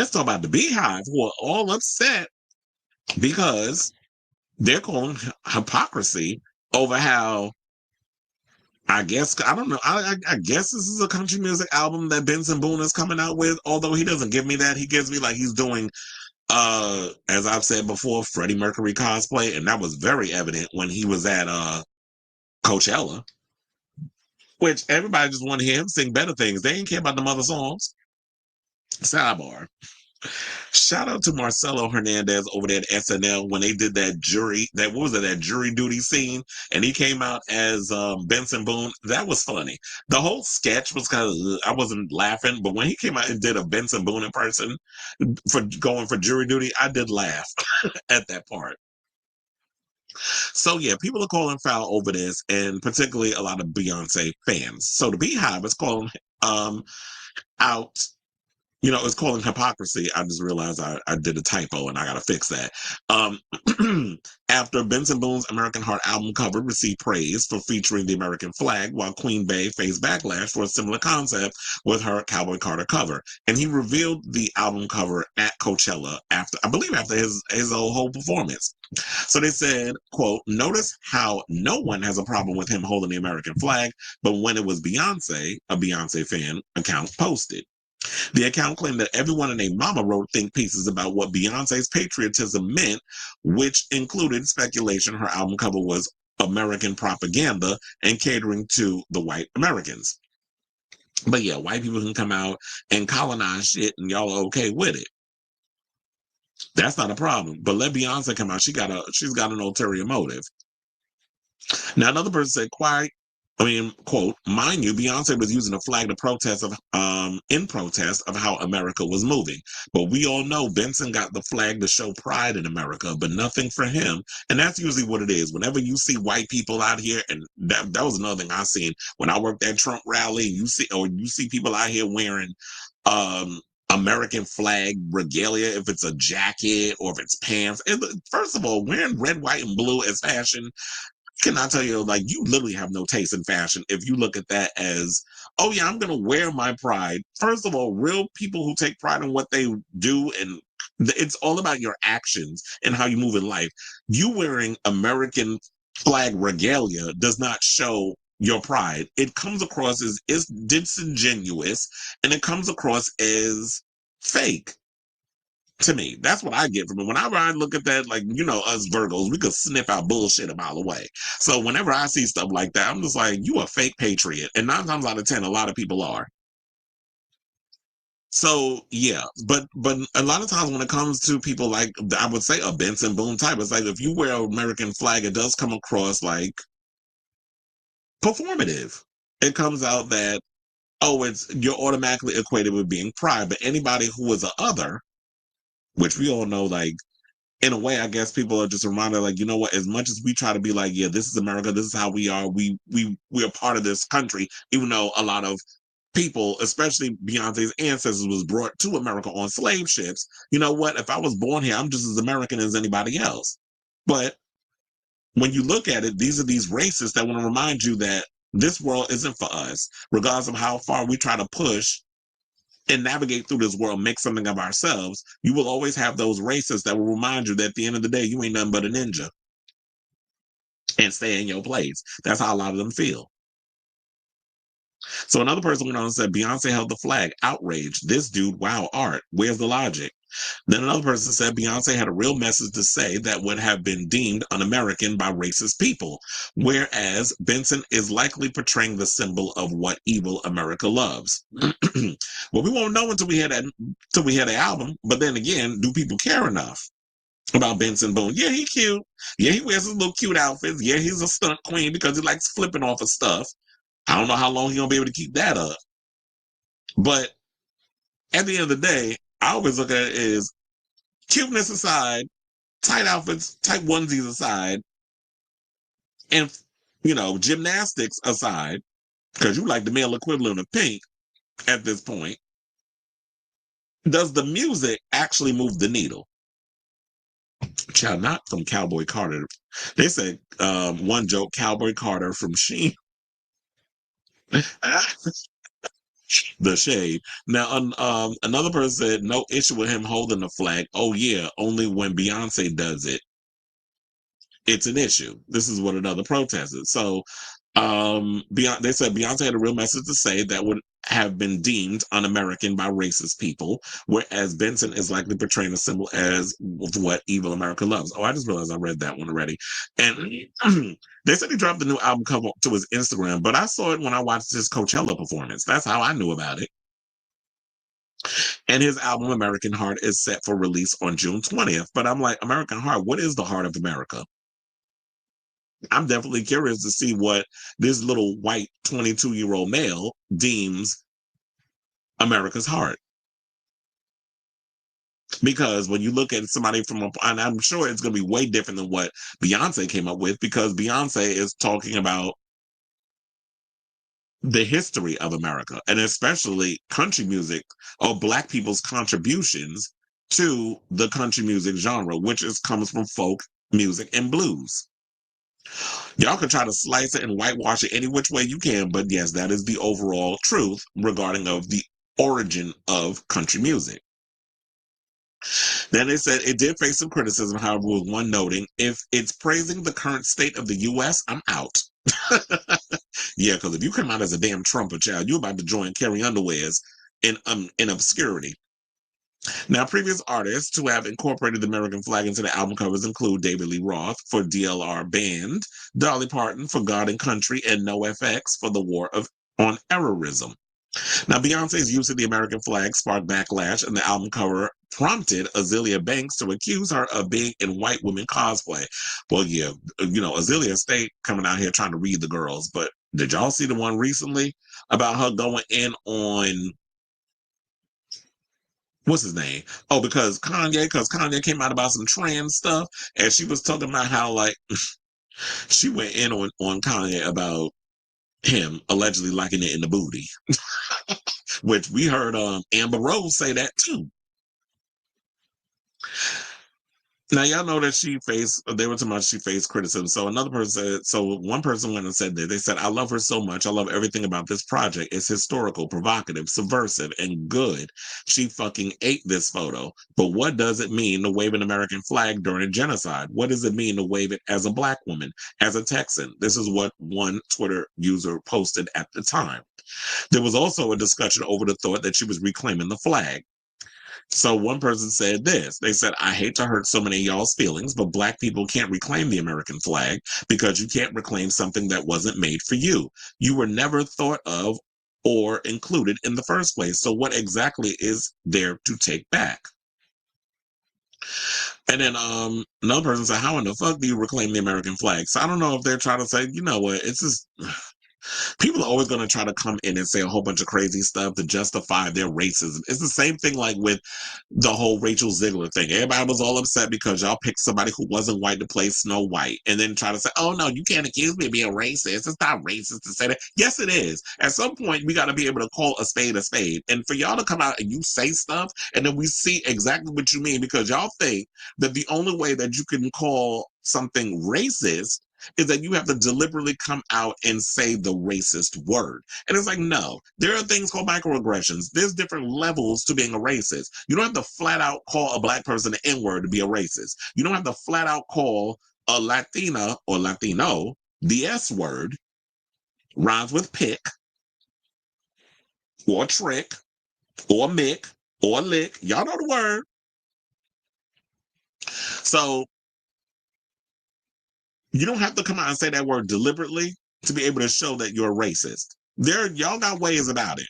let's talk about the BeyHive, who are all upset because they're calling hypocrisy over how, I guess, I don't know. I guess this is a country music album that Benson Boone is coming out with. Although he doesn't give me that, he gives me like he's doing, as I've said before, Freddie Mercury cosplay, and that was very evident when he was at Coachella, which everybody just wanted to hear him sing better things. They didn't care about the other songs. Sidebar. Shout out to Marcelo Hernandez over there at SNL when they did that jury, that jury duty scene, and he came out as Benson Boone. That was funny. The whole sketch was kind of, I wasn't laughing, but when he came out and did a Benson Boone in person for going for jury duty, I did laugh at that part. So yeah, people are calling foul over this, and particularly a lot of Beyonce fans. So the BeyHive is calling out, it's calling hypocrisy. I just realized I did a typo and I got to fix that. After Benson Boone's American Heart album cover received praise for featuring the American flag, while Queen Bey faced backlash for a similar concept with her Cowboy Carter cover. And he revealed the album cover at Coachella after his whole performance. So they said, quote, notice how no one has a problem with him holding the American flag, but when it was Beyonce, a Beyonce fan account posted. The account claimed that everyone and their mama wrote think pieces about what Beyonce's patriotism meant, which included speculation her album cover was American propaganda and catering to the white Americans. But yeah, white people can come out and colonize shit and y'all are okay with it. That's not a problem. But let Beyonce come out. She's got an ulterior motive. Now, another person said, quote, mind you, Beyonce was using a flag in protest of how America was moving. But we all know Benson got the flag to show pride in America, but nothing for him. And that's usually what it is. Whenever you see white people out here, and that was another thing I seen when I worked at Trump rally, you see people out here wearing American flag regalia, if it's a jacket or if it's pants. And first of all, wearing red, white, and blue as fashion, can I tell you, like, you literally have no taste in fashion if you look at that as, oh yeah, I'm going to wear my pride. First of all, real people who take pride in what they do, and it's all about your actions and how you move in life. You wearing American flag regalia does not show your pride. It comes across as disingenuous, and it comes across as fake. To me, that's what I get from it. Whenever I look at that, like, us Virgos, we could sniff out bullshit a mile away. So whenever I see stuff like that, I'm just like, you a fake patriot. And 9 times out of 10, a lot of people are. So yeah, but a lot of times when it comes to people like, I would say a Benson Boone type, it's like if you wear an American flag, it does come across like performative. It comes out that, you're automatically equated with being pride. But anybody who is a other, which we all know, like, in a way, I guess people are just reminded, like, you know what, as much as we try to be like, yeah, this is America, this is how we are, we're part of this country, even though a lot of people, especially Beyonce's ancestors, was brought to America on slave ships. You know what, if I was born here, I'm just as American as anybody else. But when you look at it, these are these racists that want to remind you that this world isn't for us, regardless of how far we try to push and navigate through this world, make something of ourselves. You will always have those racists that will remind you that at the end of the day, you ain't nothing but a ninja, and stay in your place. That's how a lot of them feel. So another person went on and said, Beyonce held the flag. Outrage. This dude, wow, art. Where's the logic? Then another person said Beyonce had a real message to say that would have been deemed un-American by racist people, whereas Benson is likely portraying the symbol of what evil America loves. Well, we won't know until we hear the album. But then again, do people care enough about Benson Boone? Yeah, he cute. Yeah, he wears his little cute outfits. Yeah, he's a stunt queen because he likes flipping off of stuff. I don't know how long he's gonna be able to keep that up. But at the end of the day, I always look at it as cuteness aside, tight outfits, tight onesies aside, and gymnastics aside, because you like the male equivalent of pink at this point. Does the music actually move the needle? Child, not from Cowboy Carter. They said one joke, Cowboy Carter from Sheen. The shade. Now, another person said no issue with him holding the flag. Oh yeah, only when Beyonce does it, it's an issue. This is what another protested. So, they said Beyonce had a real message to say that would have been deemed un-American by racist people, whereas Benson is likely portraying a symbol as what evil America loves. Oh, I just realized I read that one already. And they said he dropped the new album cover to his Instagram, but I saw it when I watched his Coachella performance. That's how I knew about it. And his album American Heart is set for release on June 20th. But I'm like, American Heart, what is the heart of America? I'm definitely curious to see what this little white 22-year-old male deems America's heart. Because when you look at somebody and I'm sure it's going to be way different than what Beyonce came up with, because Beyonce is talking about the history of America and especially country music or Black people's contributions to the country music genre, which comes from folk music and blues. Y'all can try to slice it and whitewash it any which way you can, but yes, that is the overall truth regarding of the origin of country music. Then they said it did face some criticism, however, with one noting, if it's praising the current state of the U.S., I'm out. Yeah, because if you come out as a damn trumpet child, you're about to join Carrie Underwear's in obscurity. Now, previous artists who have incorporated the American flag into the album covers include David Lee Roth for DLR Band, Dolly Parton for God and Country, and NoFX for the War on Errorism. Now, Beyonce's use of the American flag sparked backlash, and the album cover prompted Azealia Banks to accuse her of being in white women cosplay. Well, yeah, Azealia stayed coming out here trying to read the girls, but did y'all see the one recently about her going in on what's his name? Oh, because Kanye came out about some trans stuff, and she was talking about how like she went in on Kanye about him allegedly liking it in the booty, which we heard Amber Rose say that too. Now y'all know that they were talking about she faced criticism. So one person went and said that they said, I love her so much. I love everything about this project. It's historical, provocative, subversive, and good. She fucking ate this photo. But what does it mean to wave an American flag during a genocide? What does it mean to wave it as a Black woman, as a Texan? This is what one Twitter user posted at the time. There was also a discussion over the thought that she was reclaiming the flag. So one person said this. They said, I hate to hurt so many of y'all's feelings, but Black people can't reclaim the American flag because you can't reclaim something that wasn't made for you. You were never thought of or included in the first place. So what exactly is there to take back? And then another person said, how in the fuck do you reclaim the American flag? So I don't know if they're trying to say, you know what, it's just people are always going to try to come in and say a whole bunch of crazy stuff to justify their racism. It's the same thing like with the whole Rachel Ziegler thing. Everybody was all upset because y'all picked somebody who wasn't white to play Snow White and then try to say, oh no, you can't accuse me of being racist. It's not racist to say that. Yes, it is. At some point, we got to be able to call a spade a spade. And for y'all to come out and you say stuff and then we see exactly what you mean because y'all think that the only way that you can call something racist is that you have to deliberately come out and say the racist word. And it's like, no, there are things called microaggressions. There's different levels to being a racist. You don't have to flat out call a Black person the N-word to be a racist. You don't have to flat out call a Latina or Latino the S word, rhymes with pick, or trick, or mick, or lick. Y'all know the word. So you don't have to come out and say that word deliberately to be able to show that you're a racist. Y'all got ways about it.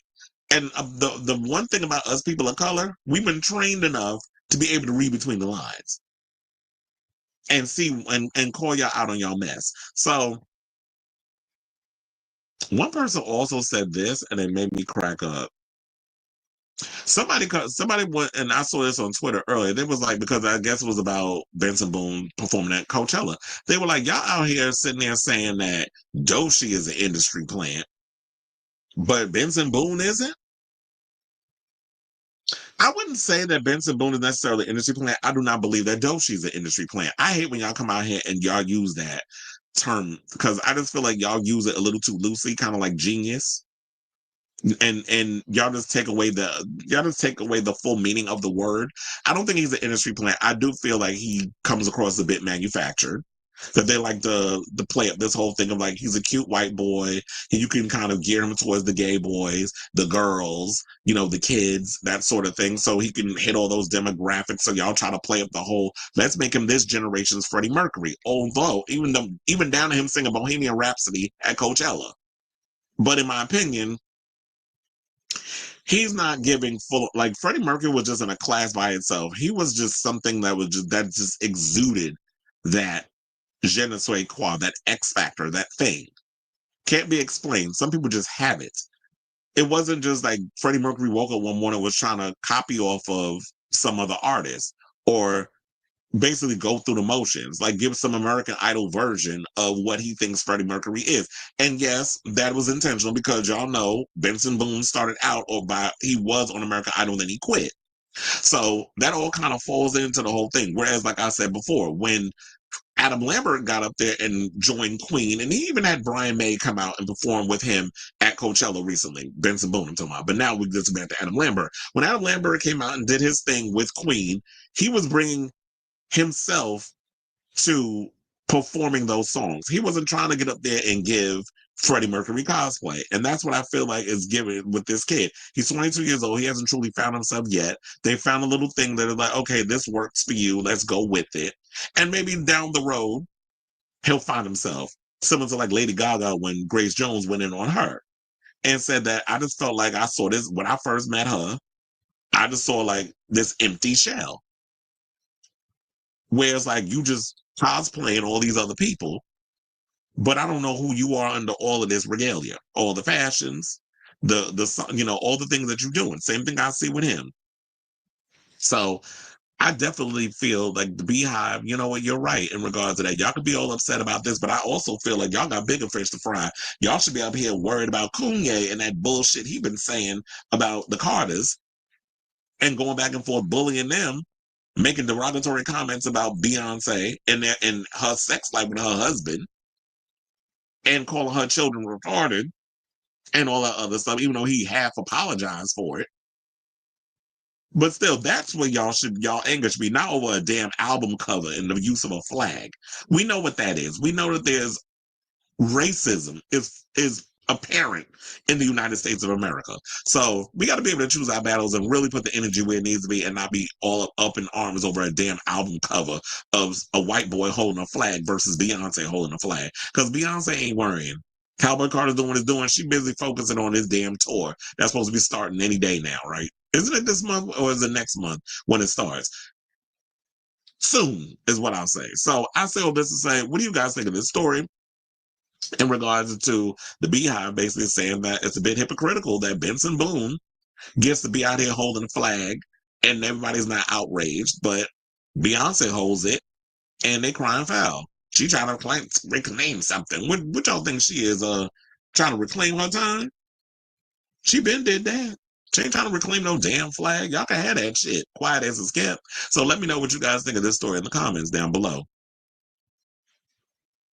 And the one thing about us people of color, we've been trained enough to be able to read between the lines and see and call y'all out on y'all mess. So one person also said this, and it made me crack up. Somebody went, and I saw this on Twitter earlier. They was like, because I guess it was about Benson Boone performing at Coachella. They were like, y'all out here sitting there saying that Doshi is an industry plant, but Benson Boone isn't. I wouldn't say that Benson Boone is necessarily an industry plant. I do not believe that Doshi is an industry plant. I hate when y'all come out here and y'all use that term because I just feel like y'all use it a little too loosely, kind of like genius. and y'all just take away the full meaning of the word. I don't think he's an industry plant. I do feel like he comes across a bit manufactured. That they like to play up this whole thing of like he's a cute white boy, and you can kind of gear him towards the gay boys, the girls, the kids, that sort of thing. So he can hit all those demographics. So y'all try to play up the whole let's make him this generation's Freddie Mercury. Although even down to him singing Bohemian Rhapsody at Coachella. But in my opinion, he's not giving full, like Freddie Mercury was just in a class by itself. He was just something that just exuded that je ne sais quoi, that X factor, that thing. Can't be explained. Some people just have it. It wasn't just like Freddie Mercury woke up one morning and was trying to copy off of some other artist or basically go through the motions, like give some American Idol version of what he thinks Freddie Mercury is. And yes, that was intentional because y'all know Benson Boone started out he was on American Idol, then he quit. So that all kind of falls into the whole thing. Whereas, like I said before, when Adam Lambert got up there and joined Queen, and he even had Brian May come out and perform with him at Coachella recently. Benson Boone, I'm talking about. But now we just back to Adam Lambert. When Adam Lambert came out and did his thing with Queen, he was bringing himself to performing those songs. He wasn't trying to get up there and give Freddie Mercury cosplay. And that's what I feel like is given with this kid. He's 22 years old. He hasn't truly found himself yet. They found a little thing that is like, okay, this works for you. Let's go with it. And maybe down the road, he'll find himself. Similar to like Lady Gaga when Grace Jones went in on her and said that I just felt like I saw this when I first met her. I just saw like this empty shell. Where it's like you just cosplaying all these other people, but I don't know who you are under all of this regalia, all the fashions, all the things that you're doing. Same thing I see with him. So I definitely feel like the BeyHive, you know what, you're right in regards to that. Y'all could be all upset about this, but I also feel like y'all got bigger fish to fry. Y'all should be up here worried about Kanye and that bullshit he been saying about the Carters and going back and forth bullying them, making derogatory comments about Beyonce and her sex life with her husband, and calling her children retarded and all that other stuff, even though he half apologized for it. But still, that's where y'all anger should be, not over a damn album cover and the use of a flag. We know what that is. We know that there's racism is apparent in the United States of America. So we got to be able to choose our battles and really put the energy where it needs to be and not be all up in arms over a damn album cover of a white boy holding a flag versus Beyonce holding a flag. Because Beyonce ain't worrying. Cowboy Carter's doing what he's doing. She busy focusing on his damn tour. That's supposed to be starting any day now, right? Isn't it this month or is it next month when it starts? Soon is what I'll say. So I say all this to say, what do you guys think of this story? In regards to the BeyHive basically saying that it's a bit hypocritical that Benson Boone gets to be out here holding a flag and everybody's not outraged, but Beyonce holds it and they crying foul. She trying to reclaim something. What y'all think she is? Trying to reclaim her time? She been did that. She ain't trying to reclaim no damn flag. Y'all can have that shit. Quiet as it's kept. So let me know what you guys think of this story in the comments down below.